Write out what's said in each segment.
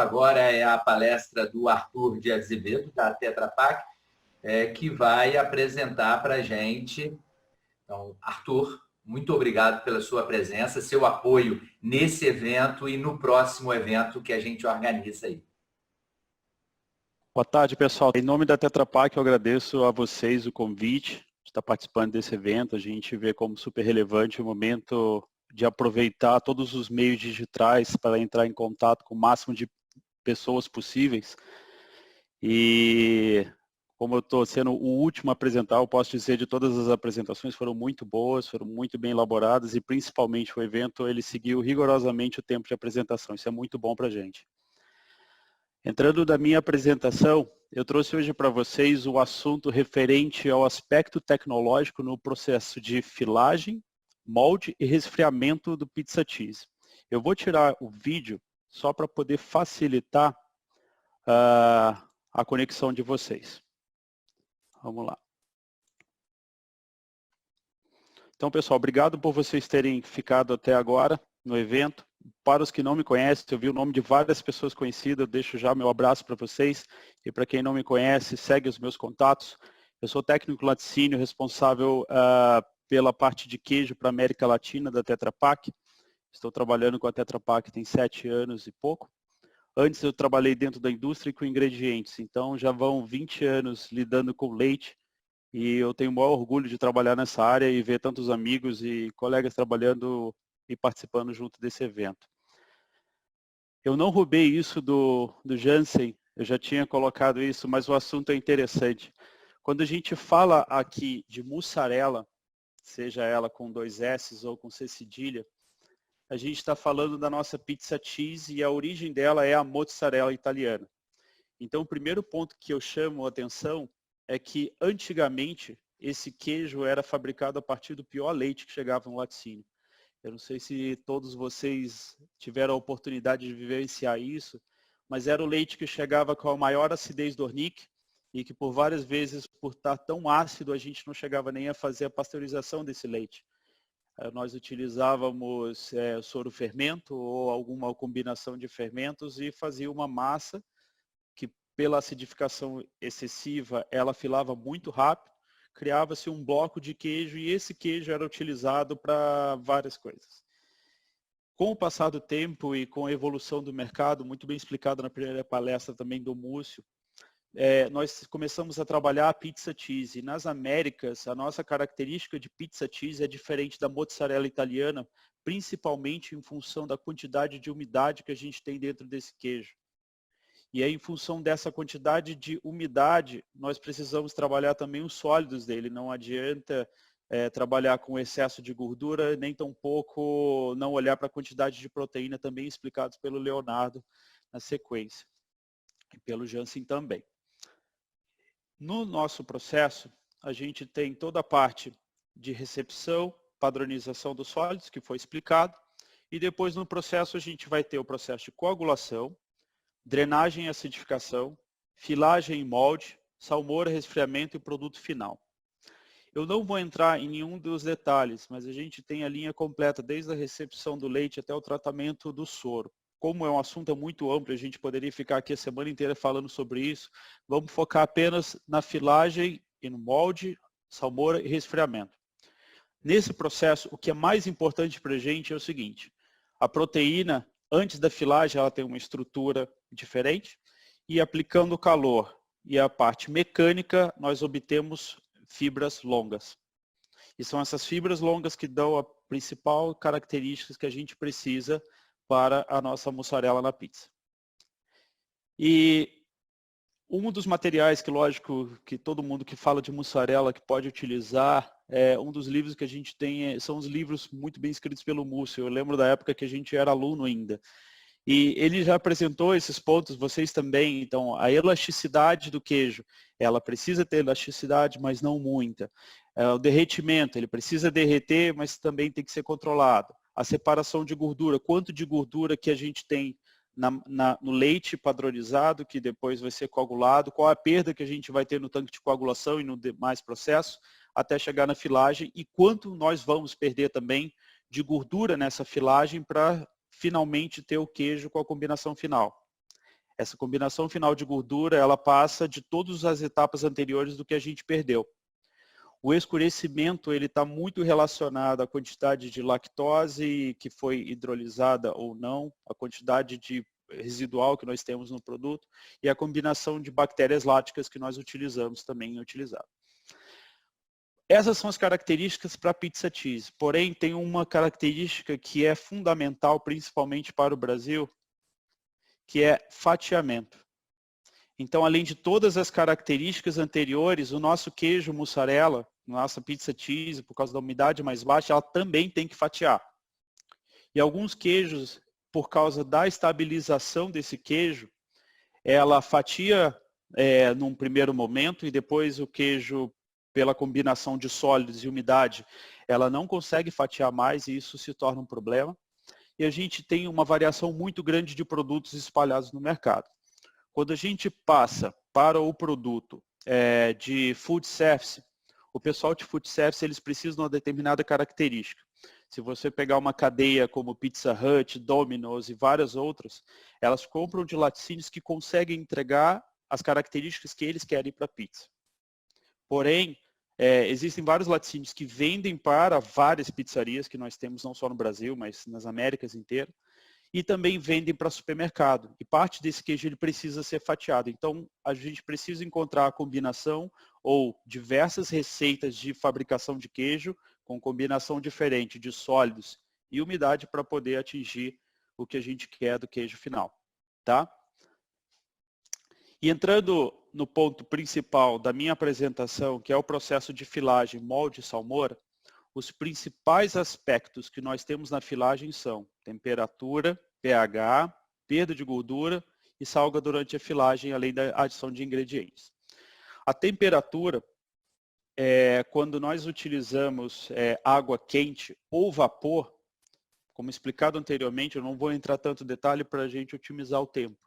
agora é a palestra do Arthur de Azevedo, da Tetra Pak, que vai apresentar para a gente. Então, Arthur, muito obrigado pela sua presença, seu apoio nesse evento e no próximo evento que a gente organiza aí. Boa tarde, pessoal. Em nome da Tetra Pak, eu agradeço a vocês o convite de estar participando desse evento. A gente vê como super relevante o momento de aproveitar todos os meios digitais para entrar em contato com o máximo de pessoas possíveis. E como eu estou sendo o último a apresentar, eu posso dizer de todas as apresentações foram muito boas, foram muito bem elaboradas e principalmente o evento ele seguiu rigorosamente o tempo de apresentação. Isso é muito bom para a gente. Entrando na minha apresentação, eu trouxe hoje para vocês o assunto referente ao aspecto tecnológico no processo de filagem, molde e resfriamento do pizza cheese. Eu vou tirar o vídeo só para poder facilitar a conexão de vocês. Vamos lá. Então, pessoal, obrigado por vocês terem ficado até agora no evento. Para os que não me conhecem, eu vi o nome de várias pessoas conhecidas, eu deixo já meu abraço para vocês. E para quem não me conhece, segue os meus contatos. Eu sou técnico laticínio, responsável pela parte de queijo para a América Latina da Tetra Pak. Estou trabalhando com a Tetra Pak tem 7 anos e pouco. Antes eu trabalhei dentro da indústria e com ingredientes, então já vão 20 anos lidando com leite. E eu tenho o maior orgulho de trabalhar nessa área e ver tantos amigos e colegas trabalhando e participando junto desse evento. Eu não roubei isso do Jansen, eu já tinha colocado isso, mas o assunto é interessante. Quando a gente fala aqui de mussarela, seja ela com 2 S ou com C cedilha, a gente está falando da nossa pizza cheese e a origem dela é a mozzarella italiana. Então o primeiro ponto que eu chamo a atenção é que antigamente esse queijo era fabricado a partir do pior leite que chegava no laticínio. Eu não sei se todos vocês tiveram a oportunidade de vivenciar isso, mas era o leite que chegava com a maior acidez do Ornick e que por várias vezes, por estar tão ácido, a gente não chegava nem a fazer a pasteurização desse leite. Nós utilizávamos soro fermento ou alguma combinação de fermentos e fazia uma massa que, pela acidificação excessiva, ela filava muito rápido. Criava-se um bloco de queijo e esse queijo era utilizado para várias coisas. Com o passar do tempo e com a evolução do mercado, muito bem explicado na primeira palestra também do Múcio, nós começamos a trabalhar a pizza cheese. E nas Américas, a nossa característica de pizza cheese é diferente da mozzarella italiana, principalmente em função da quantidade de umidade que a gente tem dentro desse queijo. E aí, em função dessa quantidade de umidade, nós precisamos trabalhar também os sólidos dele. Não adianta trabalhar com excesso de gordura, nem tampouco não olhar para a quantidade de proteína, também explicados pelo Leonardo na sequência. E pelo Jansen também. No nosso processo, a gente tem toda a parte de recepção, padronização dos sólidos, que foi explicado. E depois, no processo, a gente vai ter o processo de coagulação, drenagem e acidificação, filagem e molde, salmoura, resfriamento e produto final. Eu não vou entrar em nenhum dos detalhes, mas a gente tem a linha completa, desde a recepção do leite até o tratamento do soro. Como é um assunto muito amplo, a gente poderia ficar aqui a semana inteira falando sobre isso, vamos focar apenas na filagem e no molde, salmoura e resfriamento. Nesse processo, o que é mais importante para a gente é o seguinte, a proteína, antes da filagem, ela tem uma estrutura diferente e aplicando o calor e a parte mecânica, nós obtemos fibras longas. E são essas fibras longas que dão a principal característica que a gente precisa para a nossa mussarela na pizza. E um dos materiais que, lógico, que todo mundo que fala de mussarela que pode utilizar, um dos livros que a gente tem são os livros muito bem escritos pelo Múcio. Eu lembro da época que a gente era aluno ainda. E ele já apresentou esses pontos, vocês também. Então, a elasticidade do queijo, ela precisa ter elasticidade, mas não muita. O derretimento, ele precisa derreter, mas também tem que ser controlado. A separação de gordura, quanto de gordura que a gente tem no leite padronizado, que depois vai ser coagulado, qual a perda que a gente vai ter no tanque de coagulação e no demais processo, até chegar na filagem, e quanto nós vamos perder também de gordura nessa filagem para finalmente ter o queijo com a combinação final. Essa combinação final de gordura, ela passa de todas as etapas anteriores do que a gente perdeu. O escurecimento, ele está muito relacionado à quantidade de lactose que foi hidrolisada ou não, a quantidade de residual que nós temos no produto e a combinação de bactérias láticas que nós utilizamos também em utilizar. Essas são as características para a pizza cheese, porém tem uma característica que é fundamental, principalmente para o Brasil, que é fatiamento. Então, além de todas as características anteriores, o nosso queijo mussarela, nossa pizza cheese, por causa da umidade mais baixa, ela também tem que fatiar. E alguns queijos, por causa da estabilização desse queijo, ela fatia num primeiro momento e depois o queijo, pela combinação de sólidos e umidade, ela não consegue fatiar mais e isso se torna um problema. E a gente tem uma variação muito grande de produtos espalhados no mercado. Quando a gente passa para o produto de food service, o pessoal de food service eles precisam de uma determinada característica. Se você pegar uma cadeia como Pizza Hut, Domino's e várias outras, elas compram de laticínios que conseguem entregar as características que eles querem para a pizza. Porém, existem vários laticínios que vendem para várias pizzarias que nós temos, não só no Brasil, mas nas Américas inteiras, e também vendem para supermercado. E parte desse queijo ele precisa ser fatiado. Então, a gente precisa encontrar a combinação ou diversas receitas de fabricação de queijo com combinação diferente de sólidos e umidade para poder atingir o que a gente quer do queijo final. Tá? E entrando no ponto principal da minha apresentação, que é o processo de filagem molde e salmoura, os principais aspectos que nós temos na filagem são temperatura, pH, perda de gordura e salga durante a filagem, além da adição de ingredientes. A temperatura, quando nós utilizamos água quente ou vapor, como explicado anteriormente, eu não vou entrar tanto em detalhe para a gente otimizar o tempo.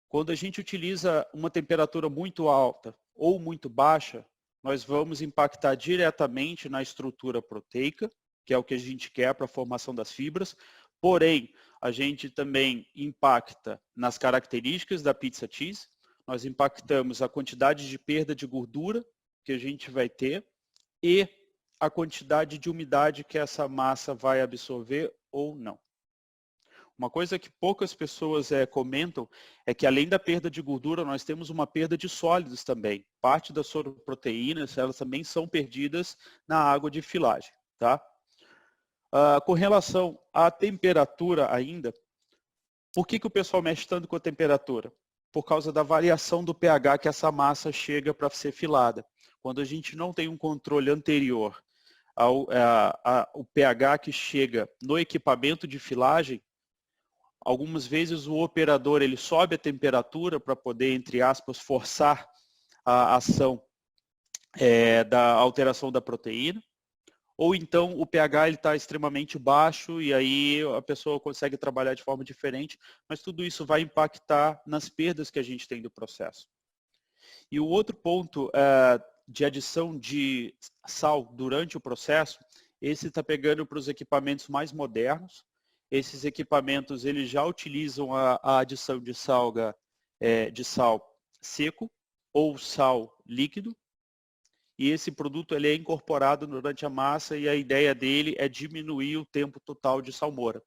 Quando a gente utiliza uma temperatura muito alta ou muito baixa, nós vamos impactar diretamente na estrutura proteica, que é o que a gente quer para a formação das fibras, porém, a gente também impacta nas características da pizza cheese, nós impactamos a quantidade de perda de gordura que a gente vai ter e a quantidade de umidade que essa massa vai absorver ou não. Uma coisa que poucas pessoas comentam é que além da perda de gordura, nós temos uma perda de sólidos também. Parte das soroproteínas, elas também são perdidas na água de filagem. Tá? Com relação à temperatura ainda, por que o pessoal mexe tanto com a temperatura? Por causa da variação do pH que essa massa chega para ser filada. Quando a gente não tem um controle anterior ao pH que chega no equipamento de filagem, algumas vezes o operador ele sobe a temperatura para poder, entre aspas, forçar a ação da alteração da proteína, ou então o pH está extremamente baixo e aí a pessoa consegue trabalhar de forma diferente, mas tudo isso vai impactar nas perdas que a gente tem do processo. E o outro ponto de adição de sal durante o processo, esse está pegando para os equipamentos mais modernos. Esses equipamentos eles já utilizam a adição de sal seco ou sal líquido. E esse produto ele é incorporado durante a massa e a ideia dele é diminuir o tempo total de salmoura.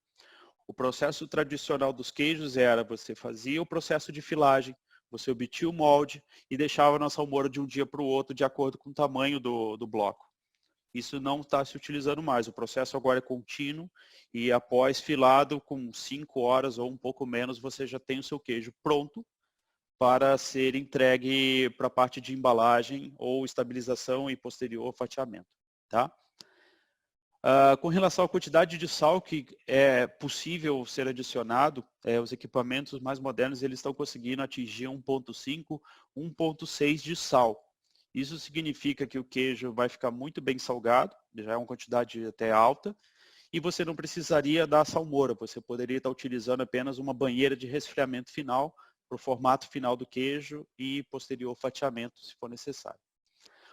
O processo tradicional dos queijos era você fazia o processo de filagem, você obtinha o molde e deixava na salmoura de um dia para o outro de acordo com o tamanho do bloco. Isso não está se utilizando mais. O processo agora é contínuo e após filado, com 5 horas ou um pouco menos, você já tem o seu queijo pronto para ser entregue para a parte de embalagem ou estabilização e posterior fatiamento. Tá? Com relação à quantidade de sal que é possível ser adicionado, os equipamentos mais modernos eles estão conseguindo atingir 1,5, 1,6 de sal. Isso significa que o queijo vai ficar muito bem salgado, já é uma quantidade até alta, e você não precisaria da salmoura, você poderia estar utilizando apenas uma banheira de resfriamento final para o formato final do queijo e posterior fatiamento, se for necessário.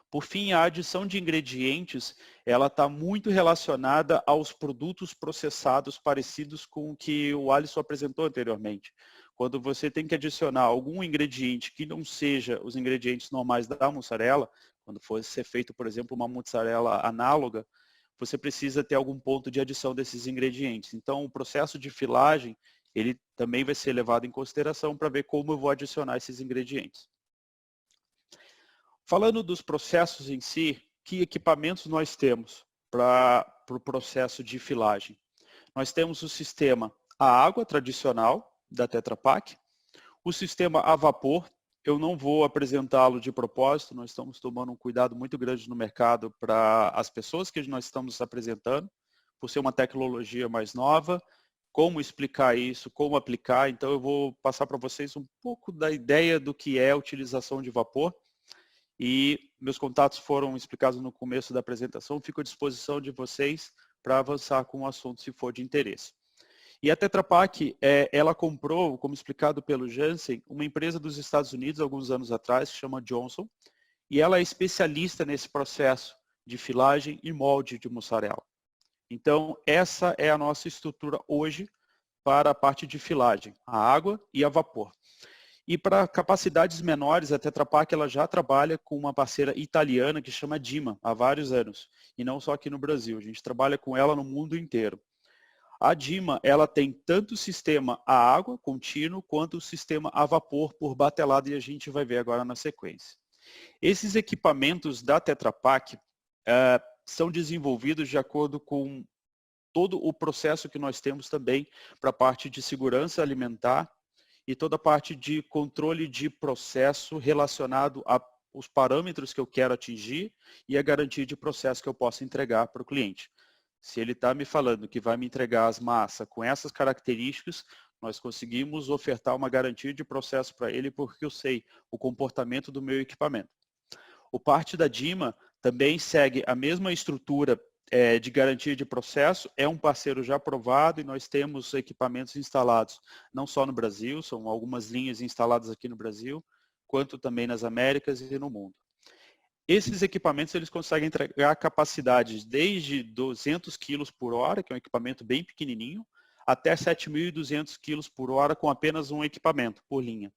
Por fim, a adição de ingredientes, ela está muito relacionada aos produtos processados parecidos com o que o Alisson apresentou anteriormente, quando você tem que adicionar algum ingrediente que não seja os ingredientes normais da mussarela, quando for ser feito, por exemplo, uma mussarela análoga, você precisa ter algum ponto de adição desses ingredientes. Então, o processo de filagem, ele também vai ser levado em consideração para ver como eu vou adicionar esses ingredientes. Falando dos processos em si, que equipamentos nós temos para o processo de filagem? Nós temos o sistema a água tradicional da Tetra Pak, o sistema a vapor. Eu não vou apresentá-lo de propósito, nós estamos tomando um cuidado muito grande no mercado para as pessoas que nós estamos apresentando, por ser uma tecnologia mais nova, como explicar isso, como aplicar. Então eu vou passar para vocês um pouco da ideia do que é a utilização de vapor. E meus contatos foram explicados no começo da apresentação, fico à disposição de vocês para avançar com o assunto se for de interesse. E a Tetra Pak, ela comprou, como explicado pelo Jansen, uma empresa dos Estados Unidos, alguns anos atrás, que chama Johnson, e ela é especialista nesse processo de filagem e molde de mussarela. Então, essa é a nossa estrutura hoje para a parte de filagem, a água e a vapor. E para capacidades menores, a Tetra Pak ela já trabalha com uma parceira italiana que chama Dima, há vários anos, e não só aqui no Brasil, a gente trabalha com ela no mundo inteiro. A Dima, ela tem tanto o sistema a água contínuo, quanto o sistema a vapor por batelada, e a gente vai ver agora na sequência. Esses equipamentos da Tetra Pak são desenvolvidos de acordo com todo o processo que nós temos também para a parte de segurança alimentar e toda a parte de controle de processo relacionado aos parâmetros que eu quero atingir e a garantia de processo que eu posso entregar para o cliente. Se ele está me falando que vai me entregar as massas com essas características, nós conseguimos ofertar uma garantia de processo para ele porque eu sei o comportamento do meu equipamento. O parte da Dima também segue a mesma estrutura de garantia de processo, é um parceiro já aprovado e nós temos equipamentos instalados não só no Brasil, são algumas linhas instaladas aqui no Brasil, quanto também nas Américas e no mundo. Esses equipamentos eles conseguem entregar capacidades desde 200 kg por hora, que é um equipamento bem pequenininho, até 7.200 kg por hora com apenas um equipamento por linha.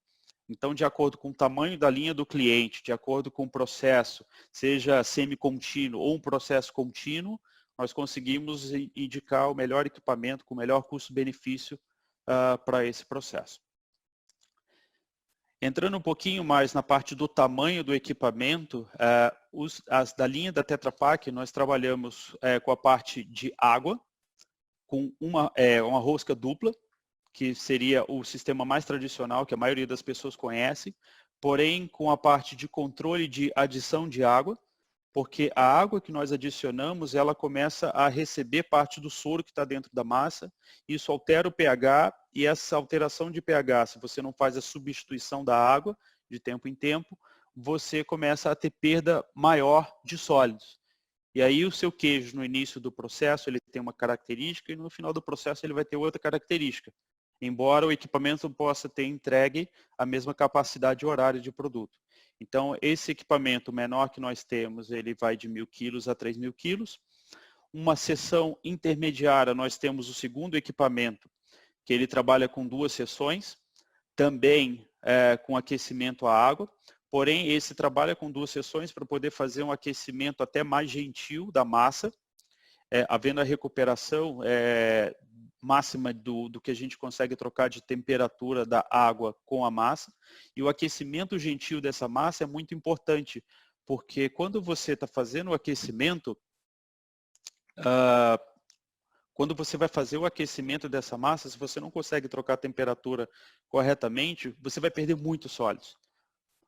Então, de acordo com o tamanho da linha do cliente, de acordo com o processo, seja semi-contínuo ou um processo contínuo, nós conseguimos indicar o melhor equipamento com o melhor custo-benefício para esse processo. Entrando um pouquinho mais na parte do tamanho do equipamento, da linha da Tetra Pak, nós trabalhamos com a parte de água, com uma rosca dupla, que seria o sistema mais tradicional, que a maioria das pessoas conhece, porém com a parte de controle de adição de água, porque a água que nós adicionamos, ela começa a receber parte do soro que está dentro da massa, isso altera o pH, e essa alteração de pH, se você não faz a substituição da água de tempo em tempo, você começa a ter perda maior de sólidos. E aí o seu queijo, no início do processo, ele tem uma característica, e no final do processo ele vai ter outra característica, embora o equipamento possa ter entregue a mesma capacidade horária de produto. Então, esse equipamento menor que nós temos, ele vai de 1.000 kg a 3.000 kg. Uma seção intermediária, nós temos o segundo equipamento, que ele trabalha com 2 seções, também com aquecimento à água, porém, esse trabalha com 2 seções para poder fazer um aquecimento até mais gentil da massa, havendo a recuperação máxima do que a gente consegue trocar de temperatura da água com a massa. E o aquecimento gentil dessa massa é muito importante, porque quando você está fazendo o aquecimento, quando você vai fazer o aquecimento dessa massa, se você não consegue trocar a temperatura corretamente, você vai perder muitos sólidos.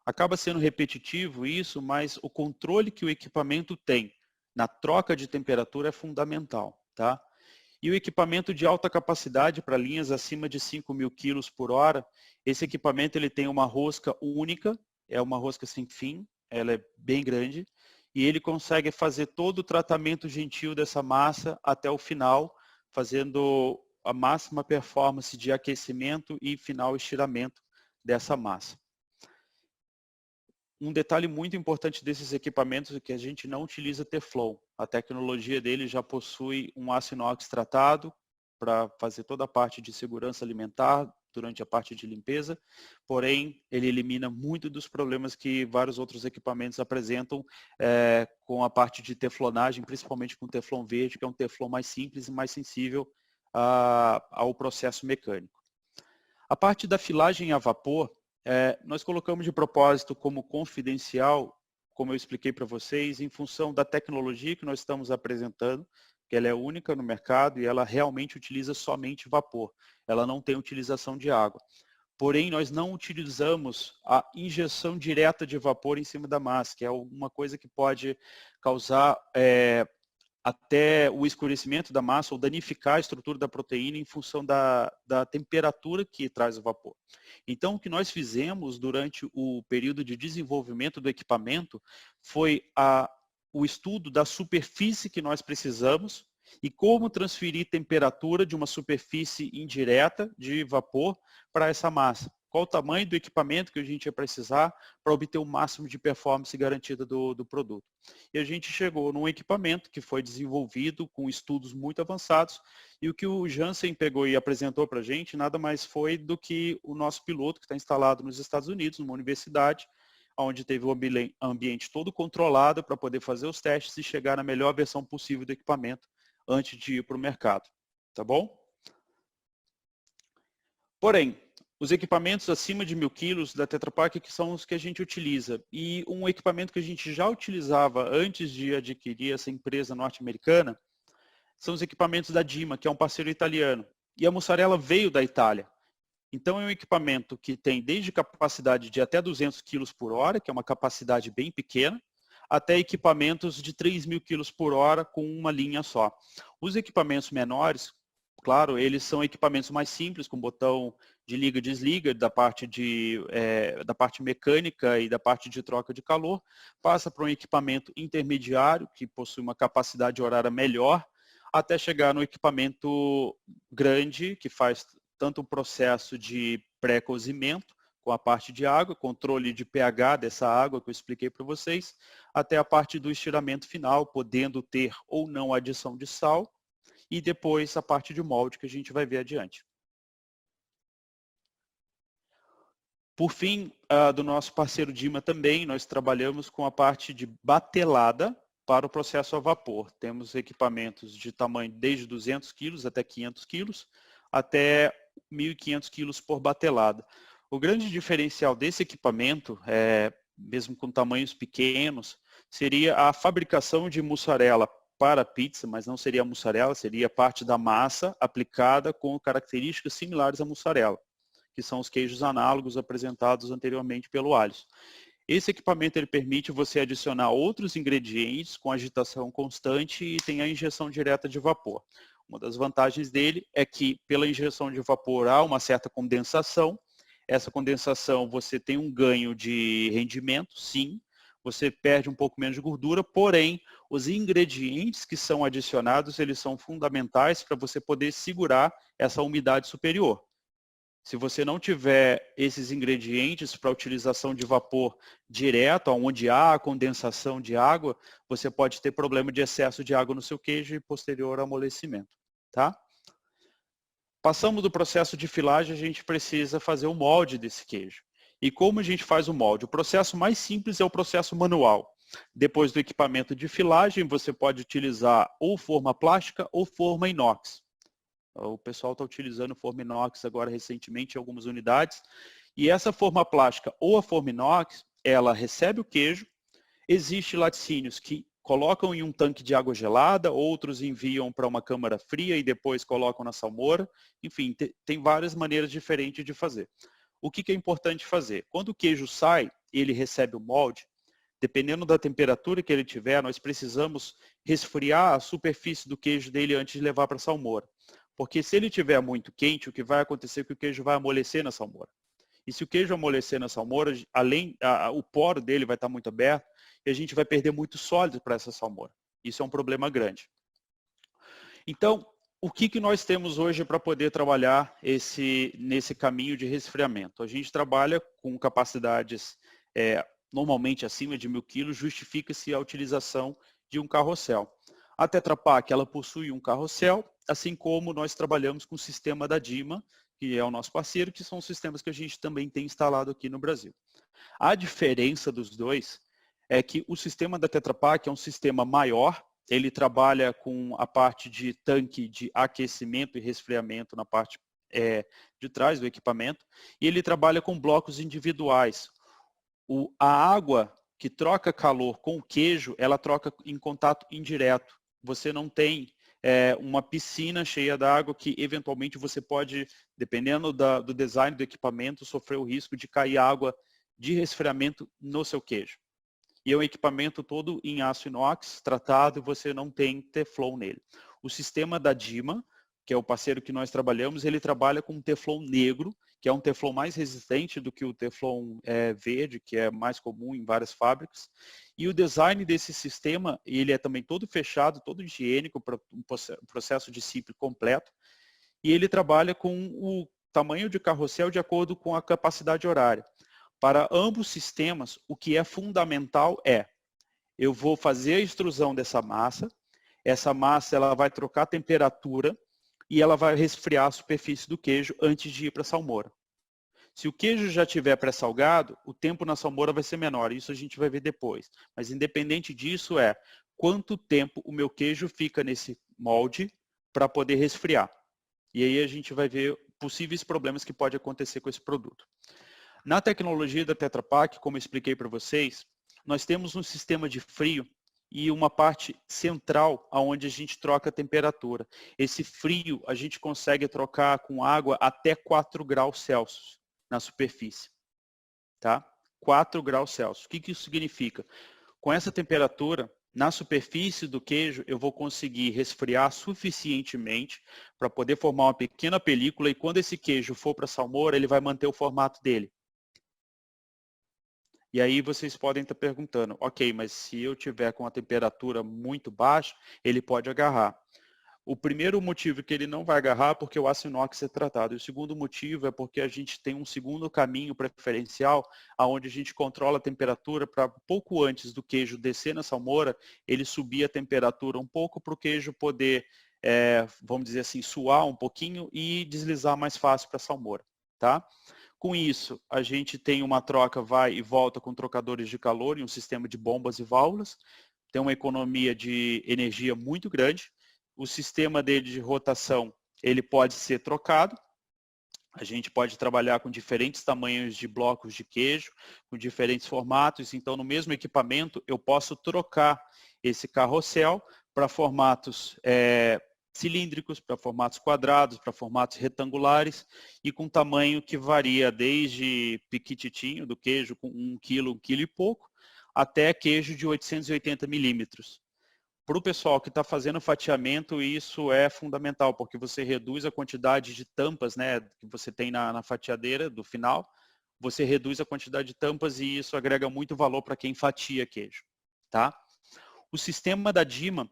Acaba sendo repetitivo isso, mas o controle que o equipamento tem na troca de temperatura é fundamental, tá? E o equipamento de alta capacidade para linhas acima de 5.000 kg por hora, esse equipamento ele tem uma rosca única, é uma rosca sem fim, ela é bem grande, e ele consegue fazer todo o tratamento gentil dessa massa até o final, fazendo a máxima performance de aquecimento e final estiramento dessa massa. Um detalhe muito importante desses equipamentos é que a gente não utiliza Teflon. A tecnologia dele já possui um aço inox tratado para fazer toda a parte de segurança alimentar, durante a parte de limpeza, porém, ele elimina muito dos problemas que vários outros equipamentos apresentam com a parte de teflonagem, principalmente com o teflon verde, que é um teflon mais simples e mais sensível ao processo mecânico. A parte da filagem a vapor, nós colocamos de propósito como confidencial, como eu expliquei para vocês, em função da tecnologia que nós estamos apresentando, que ela é única no mercado e ela realmente utiliza somente vapor. Ela não tem utilização de água. Porém, nós não utilizamos a injeção direta de vapor em cima da massa, que é uma coisa que pode causar até o escurecimento da massa ou danificar a estrutura da proteína em função da temperatura que traz o vapor. Então, o que nós fizemos durante o período de desenvolvimento do equipamento foi o estudo da superfície que nós precisamos e como transferir temperatura de uma superfície indireta de vapor para essa massa. Qual o tamanho do equipamento que a gente ia precisar para obter o máximo de performance garantida do produto. E a gente chegou num equipamento que foi desenvolvido com estudos muito avançados e o que o Jansen pegou e apresentou para a gente nada mais foi do que o nosso piloto que está instalado nos Estados Unidos, numa universidade, onde teve o ambiente todo controlado para poder fazer os testes e chegar na melhor versão possível do equipamento antes de ir para o mercado. Tá bom? Porém, os equipamentos acima de 1.000 quilos da Tetra Pak que são os que a gente utiliza. E um equipamento que a gente já utilizava antes de adquirir essa empresa norte-americana são os equipamentos da Dima, que é um parceiro italiano. E a mussarela veio da Itália. Então é um equipamento que tem desde capacidade de até 200 quilos por hora, que é uma capacidade bem pequena, até equipamentos de 3.000 quilos por hora com uma linha só. Os equipamentos menores, claro, eles são equipamentos mais simples, com botão de liga e desliga, da parte mecânica e da parte de troca de calor, passa para um equipamento intermediário, que possui uma capacidade horária melhor, até chegar no equipamento grande, que faz tanto o processo de pré-cozimento, com a parte de água, controle de pH dessa água que eu expliquei para vocês, até a parte do estiramento final, podendo ter ou não adição de sal, e depois a parte de molde que a gente vai ver adiante. Por fim, do nosso parceiro Dima também, nós trabalhamos com a parte de batelada para o processo a vapor. Temos equipamentos de tamanho desde 200 quilos até 500 quilos, até 1.500 quilos por batelada. O grande diferencial desse equipamento, mesmo com tamanhos pequenos, seria a fabricação de mussarela para pizza, mas não seria a mussarela, seria parte da massa aplicada com características similares à mussarela, que são os queijos análogos apresentados anteriormente pelo Alisson. Esse equipamento ele permite você adicionar outros ingredientes com agitação constante e tem a injeção direta de vapor. Uma das vantagens dele é que, pela injeção de vapor, há uma certa condensação. Essa condensação, você tem um ganho de rendimento, sim. Você perde um pouco menos de gordura, porém, os ingredientes que são adicionados, eles são fundamentais para você poder segurar essa umidade superior. Se você não tiver esses ingredientes para utilização de vapor direto, onde há a condensação de água, você pode ter problema de excesso de água no seu queijo e posterior amolecimento. Tá? Passamos do processo de filagem, a gente precisa fazer o molde desse queijo. E como a gente faz o molde? O processo mais simples é o processo manual. Depois do equipamento de filagem, você pode utilizar ou forma plástica ou forma inox. O pessoal está utilizando forma inox agora recentemente em algumas unidades. E essa forma plástica ou a forma inox, ela recebe o queijo. Existem laticínios que colocam em um tanque de água gelada, outros enviam para uma câmara fria e depois colocam na salmoura. Enfim, tem várias maneiras diferentes de fazer. O que é importante fazer? Quando o queijo sai, ele recebe o molde. Dependendo da temperatura que ele tiver, nós precisamos resfriar a superfície do queijo dele antes de levar para a salmoura. Porque se ele estiver muito quente, o que vai acontecer é que o queijo vai amolecer na salmoura. E se o queijo amolecer na salmoura, o poro dele vai estar muito aberto e a gente vai perder muito sólido para essa salmoura. Isso é um problema grande. Então, o que nós temos hoje para poder trabalhar nesse caminho de resfriamento? A gente trabalha com capacidades normalmente acima de 1.000 quilos, justifica-se a utilização de um carrossel. A Tetra Pak, ela possui um carrossel, assim como nós trabalhamos com o sistema da Dima, que é o nosso parceiro, que são sistemas que a gente também tem instalado aqui no Brasil. A diferença dos dois é que o sistema da Tetra Pak é um sistema maior, ele trabalha com a parte de tanque de aquecimento e resfriamento na parte de trás do equipamento, e ele trabalha com blocos individuais. A água que troca calor com o queijo, ela troca em contato indireto. Você não tem uma piscina cheia d'água que eventualmente você pode, dependendo do design do equipamento, sofrer o risco de cair água de resfriamento no seu queijo. E é um equipamento todo em aço inox, tratado, e você não tem Teflon nele. O sistema da Dima, que é o parceiro que nós trabalhamos, ele trabalha com um Teflon negro, que é um Teflon mais resistente do que o Teflon verde, que é mais comum em várias fábricas. E o design desse sistema, ele é também todo fechado, todo higiênico, para um processo de CIP completo. E ele trabalha com o tamanho de carrossel de acordo com a capacidade horária. Para ambos sistemas, o que é fundamental eu vou fazer a extrusão dessa massa, essa massa ela vai trocar a temperatura e ela vai resfriar a superfície do queijo antes de ir para a salmoura. Se o queijo já estiver pré-salgado, o tempo na salmoura vai ser menor, isso a gente vai ver depois. Mas independente disso quanto tempo o meu queijo fica nesse molde para poder resfriar. E aí a gente vai ver possíveis problemas que pode acontecer com esse produto. Na tecnologia da Tetra Pak, como eu expliquei para vocês, nós temos um sistema de frio e uma parte central onde a gente troca a temperatura. Esse frio a gente consegue trocar com água até 4 graus Celsius na superfície. Tá? 4 graus Celsius. O que isso significa? Com essa temperatura, na superfície do queijo, eu vou conseguir resfriar suficientemente para poder formar uma pequena película, e quando esse queijo for para a salmoura, ele vai manter o formato dele. E aí vocês podem estar perguntando, ok, mas se eu tiver com a temperatura muito baixa, ele pode agarrar. O primeiro motivo que ele não vai agarrar é porque o aço inox é tratado. E o segundo motivo é porque a gente tem um segundo caminho preferencial, onde a gente controla a temperatura para pouco antes do queijo descer na salmoura, ele subir a temperatura um pouco para o queijo poder, vamos dizer assim, suar um pouquinho e deslizar mais fácil para a salmoura. Tá? Com isso, a gente tem uma troca vai e volta com trocadores de calor e um sistema de bombas e válvulas. Tem uma economia de energia muito grande. O sistema dele de rotação, ele pode ser trocado. A gente pode trabalhar com diferentes tamanhos de blocos de queijo, com diferentes formatos. Então, no mesmo equipamento, eu posso trocar esse carrossel para formatos cilíndricos, para formatos quadrados, para formatos retangulares e com tamanho que varia desde piquititinho do queijo com 1 quilo e pouco, até queijo de 880 milímetros. Para o pessoal que está fazendo fatiamento, isso é fundamental, porque você reduz a quantidade de tampas, né, que você tem na fatiadeira do final, você reduz a quantidade de tampas e isso agrega muito valor para quem fatia queijo. Tá? O sistema da Dima,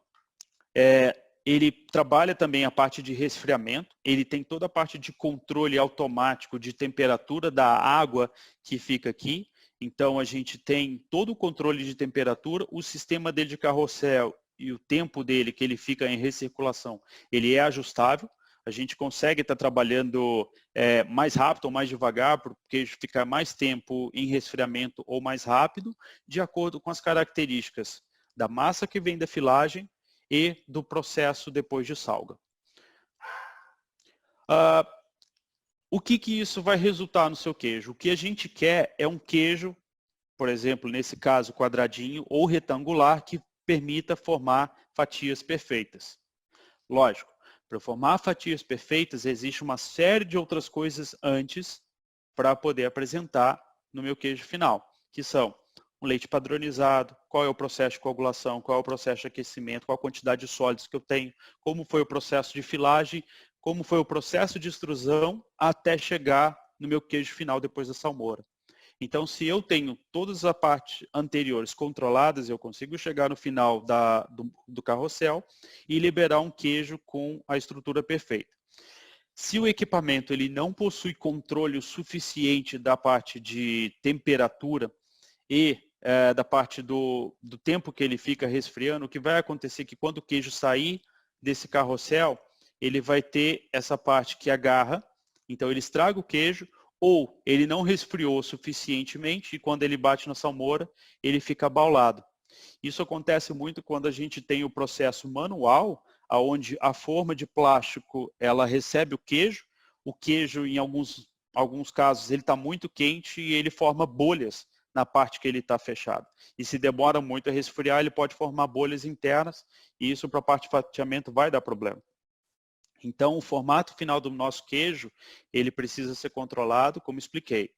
ele trabalha também a parte de resfriamento, ele tem toda a parte de controle automático de temperatura da água que fica aqui. Então, a gente tem todo o controle de temperatura, o sistema dele de carrossel e o tempo dele que ele fica em recirculação, ele é ajustável. A gente consegue estar trabalhando mais rápido ou mais devagar, para o queijo ficar mais tempo em resfriamento ou mais rápido, de acordo com as características da massa que vem da filagem e do processo depois de salga. O que isso vai resultar no seu queijo? O que a gente quer é um queijo, por exemplo, nesse caso quadradinho ou retangular, que permita formar fatias perfeitas. Lógico, para formar fatias perfeitas, existe uma série de outras coisas antes para poder apresentar no meu queijo final, que são um leite padronizado, qual é o processo de coagulação, qual é o processo de aquecimento, qual a quantidade de sólidos que eu tenho, como foi o processo de filagem, como foi o processo de extrusão até chegar no meu queijo final depois da salmoura. Então, se eu tenho todas as partes anteriores controladas, eu consigo chegar no final do carrossel e liberar um queijo com a estrutura perfeita. Se o equipamento ele não possui controle o suficiente da parte de temperatura e da parte do tempo que ele fica resfriando, o que vai acontecer é que quando o queijo sair desse carrossel, ele vai ter essa parte que agarra, Então ele estraga o queijo, ou ele não resfriou suficientemente e quando ele bate na salmoura, ele fica abaulado. Isso acontece muito quando a gente tem o processo manual, onde a forma de plástico ela recebe o queijo em alguns casos ele está muito quente e ele forma bolhas na parte que ele está fechado. E se demora muito a resfriar, ele pode formar bolhas internas e isso para a parte de fatiamento vai dar problema. Então, o formato final do nosso queijo, ele precisa ser controlado, como expliquei.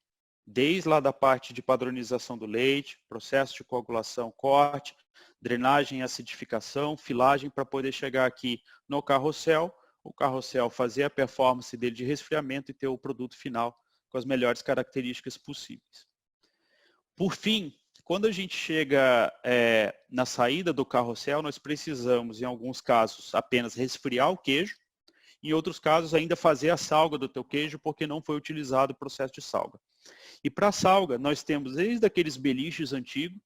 Desde lá da parte de padronização do leite, processo de coagulação, corte, drenagem e acidificação, filagem, para poder chegar aqui no carrossel, o carrossel fazer a performance dele de resfriamento e ter o produto final com as melhores características possíveis. Por fim, quando a gente chega na saída do carrossel, nós precisamos, em alguns casos, apenas resfriar o queijo, em outros casos, ainda fazer a salga do teu queijo, porque não foi utilizado o processo de salga. E para a salga, nós temos desde aqueles beliches antigos,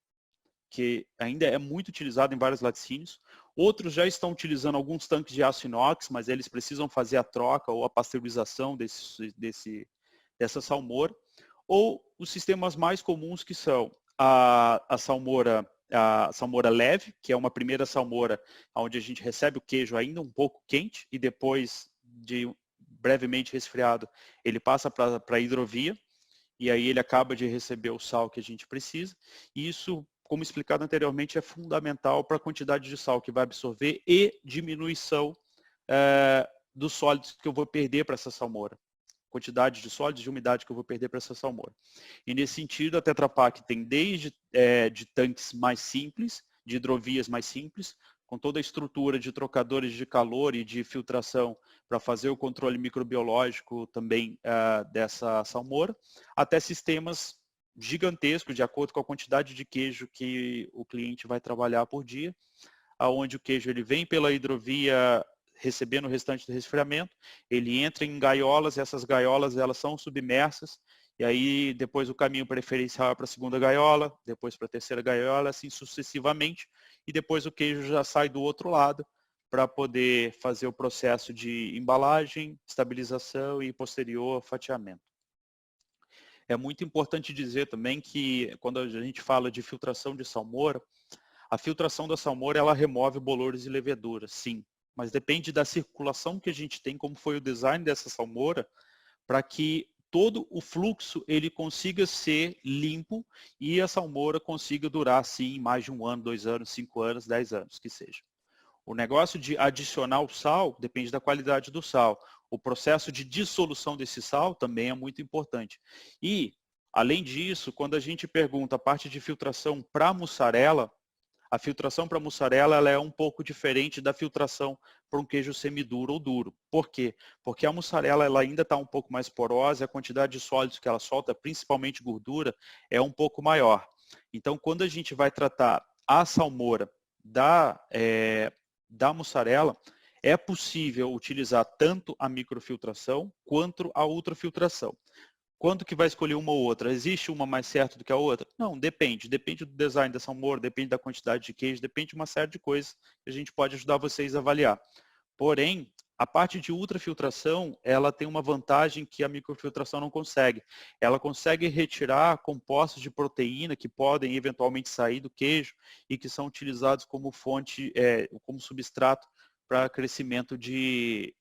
que ainda é muito utilizado em vários laticínios. Outros já estão utilizando alguns tanques de aço inox, mas eles precisam fazer a troca ou a pasteurização dessa salmoura. Ou os sistemas mais comuns que são a salmoura leve, que é uma primeira salmoura onde a gente recebe o queijo ainda um pouco quente e depois de brevemente resfriado, ele passa para a hidrovia e aí ele acaba de receber o sal que a gente precisa. E isso, como explicado anteriormente, é fundamental para a quantidade de sal que vai absorver e diminuição dos sólidos que eu vou perder para essa salmoura. Quantidade de sólidos e de umidade que eu vou perder para essa salmoura. E nesse sentido, a Tetra Pak tem desde de tanques mais simples, de hidrovias mais simples, com toda a estrutura de trocadores de calor e de filtração para fazer o controle microbiológico também dessa salmoura, até sistemas gigantescos, de acordo com a quantidade de queijo que o cliente vai trabalhar por dia, onde o queijo ele vem pela hidrovia recebendo o restante do resfriamento, ele entra em gaiolas, e essas gaiolas elas são submersas, e aí depois o caminho preferencial é para a segunda gaiola, depois para a terceira gaiola, assim sucessivamente, e depois o queijo já sai do outro lado para poder fazer o processo de embalagem, estabilização e posterior fatiamento. É muito importante dizer também que quando a gente fala de filtração de salmoura, a filtração da salmoura ela remove bolores e leveduras, sim, mas depende da circulação que a gente tem, como foi o design dessa salmoura, para que todo o fluxo ele consiga ser limpo e a salmoura consiga durar, sim, mais de 1 ano, 2 anos, 5 anos, 10 anos, que seja. O negócio de adicionar o sal depende da qualidade do sal. O processo de dissolução desse sal também é muito importante. E, além disso, quando a gente pergunta a parte de filtração para mussarela, a filtração para mussarela ela é um pouco diferente da filtração para um queijo semiduro ou duro. Por quê? Porque a mussarela ela ainda está um pouco mais porosa, a quantidade de sólidos que ela solta, principalmente gordura, é um pouco maior. Então, quando a gente vai tratar a salmoura da mussarela, é possível utilizar tanto a microfiltração quanto a ultrafiltração. Quando que vai escolher uma ou outra? Existe uma mais certa do que a outra? Não, depende. Depende do design da salmoura, depende da quantidade de queijo, depende de uma série de coisas que a gente pode ajudar vocês a avaliar. Porém, a parte de ultrafiltração, ela tem uma vantagem que a microfiltração não consegue. Ela consegue retirar compostos de proteína que podem eventualmente sair do queijo e que são utilizados como fonte, como substrato para crescimento de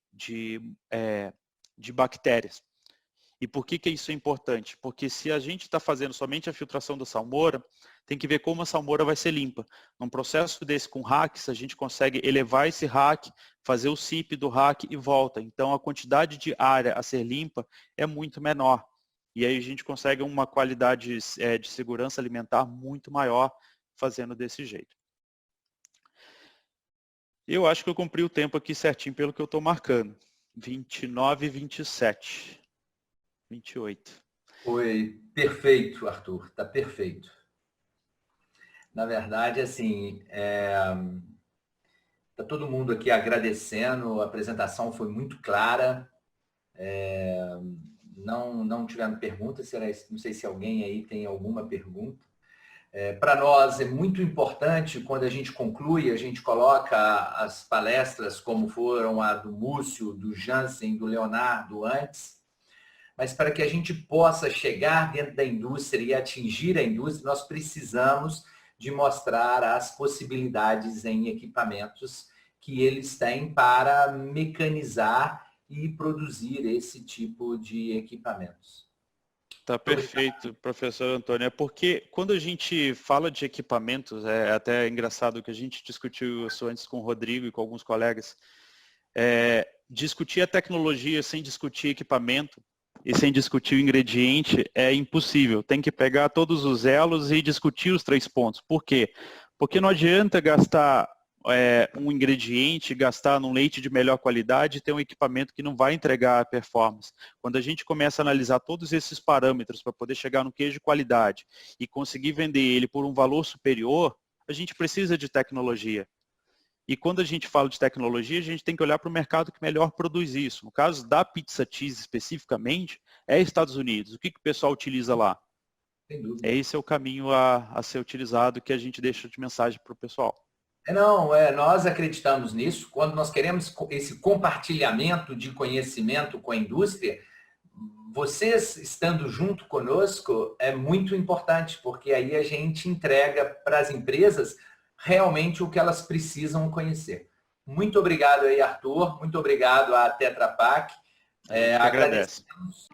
bactérias. E por que isso é importante? Porque se a gente está fazendo somente a filtração da salmoura, tem que ver como a salmoura vai ser limpa. Num processo desse com hacks, a gente consegue elevar esse hack, fazer o sip do hack e volta. Então a quantidade de área a ser limpa é muito menor. E aí a gente consegue uma qualidade de segurança alimentar muito maior fazendo desse jeito. Eu acho que eu cumpri o tempo aqui certinho pelo que eu estou marcando. 29 e 27. 28. Foi perfeito, Arthur, está perfeito. Na verdade, assim, está todo mundo aqui agradecendo, a apresentação foi muito clara, não tivemos perguntas, não sei se alguém aí tem alguma pergunta. Para nós é muito importante, quando a gente conclui, a gente coloca as palestras como foram a do Múcio, do Jansen, do Leonardo antes, mas para que a gente possa chegar dentro da indústria e atingir a indústria, nós precisamos de mostrar as possibilidades em equipamentos que eles têm para mecanizar e produzir esse tipo de equipamentos. Tá perfeito, professor Antônio. É porque quando a gente fala de equipamentos, é até engraçado que a gente discutiu isso antes com o Rodrigo e com alguns colegas, discutir a tecnologia sem discutir equipamento e sem discutir o ingrediente é impossível. Tem que pegar todos os elos e discutir os 3 pontos. Por quê? Porque não adianta gastar um ingrediente, gastar num leite de melhor qualidade e ter um equipamento que não vai entregar a performance. Quando a gente começa a analisar todos esses parâmetros para poder chegar no queijo de qualidade e conseguir vender ele por um valor superior, a gente precisa de tecnologia. E quando a gente fala de tecnologia, a gente tem que olhar para o mercado que melhor produz isso. No caso da pizza cheese especificamente, é Estados Unidos. O que o pessoal utiliza lá? Sem dúvida. Esse é o caminho a ser utilizado que a gente deixa de mensagem para o pessoal. Nós acreditamos nisso. Quando nós queremos esse compartilhamento de conhecimento com a indústria, vocês estando junto conosco é muito importante, porque aí a gente entrega para as empresas realmente o que elas precisam conhecer. Muito obrigado aí, Arthur. Muito obrigado à Tetra Pak. Agradecemos.